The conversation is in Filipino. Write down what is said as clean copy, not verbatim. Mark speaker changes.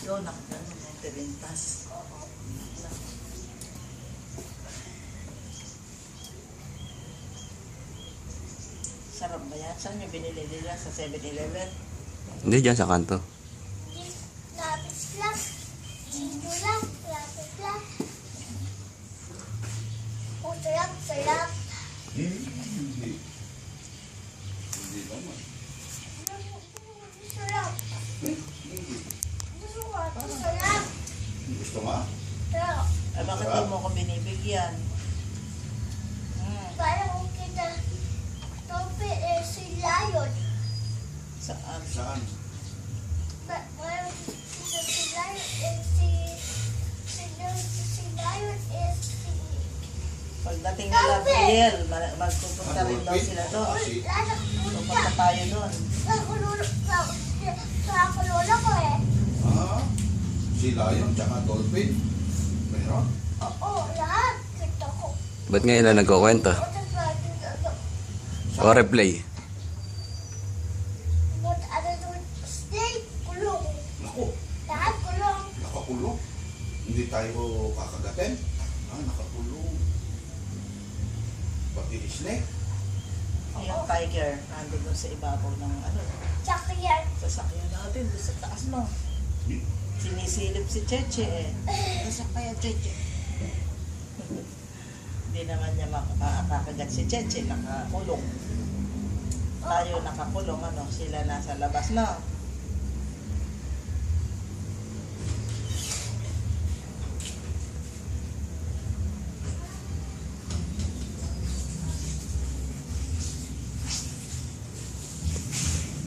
Speaker 1: Ikaw, nakagano mo, tirintas. Sarap ba yan? Saan nyo binili nila? Sa 7-Eleven?
Speaker 2: Hindi, dyan sa kanto.
Speaker 3: Lapis lang. Dito lang. Lapis lang. Oh, sarap, sarap.
Speaker 4: Hindi. Hindi naman.
Speaker 3: Sarap.
Speaker 4: Hindi.
Speaker 3: Gusto ko ito, sarap.
Speaker 4: Gusto nga?
Speaker 3: Sarap.
Speaker 1: Ay, bakit di mo ko binibigyan?
Speaker 3: Parang kung kita topi si Lion.
Speaker 1: Saan?
Speaker 4: Saan?
Speaker 3: Parang kita si Lion si Lion is si...
Speaker 1: Pagdating nila, Briel, magpupunta rin daw sila doon. Pupunta tayo doon.
Speaker 3: Nakakulula ko eh.
Speaker 4: Ah, si Lion tsaka Dolphin. Meron?
Speaker 3: Oo, lahat. Kita ko.
Speaker 2: Ba't ngayon lang nagkukwento? O replay?
Speaker 3: But ano doon, stay kulong.
Speaker 4: Naku,
Speaker 3: Lahat kulong.
Speaker 4: nakakulong. Hindi tayo kakagatin. Ah, nakakulong. Pati snake.
Speaker 1: Yung tiger, nandun doon sa ibabaw ng ano,
Speaker 3: Tsaka yan.
Speaker 1: sasakyan natin doon sa taas, no? Sinisilip si Cheche eh. Nasaan kaya Cheche? Hindi naman niya makakagat si Cheche, nakakulong. Tayo nakakulong, ano, sila nasa labas na.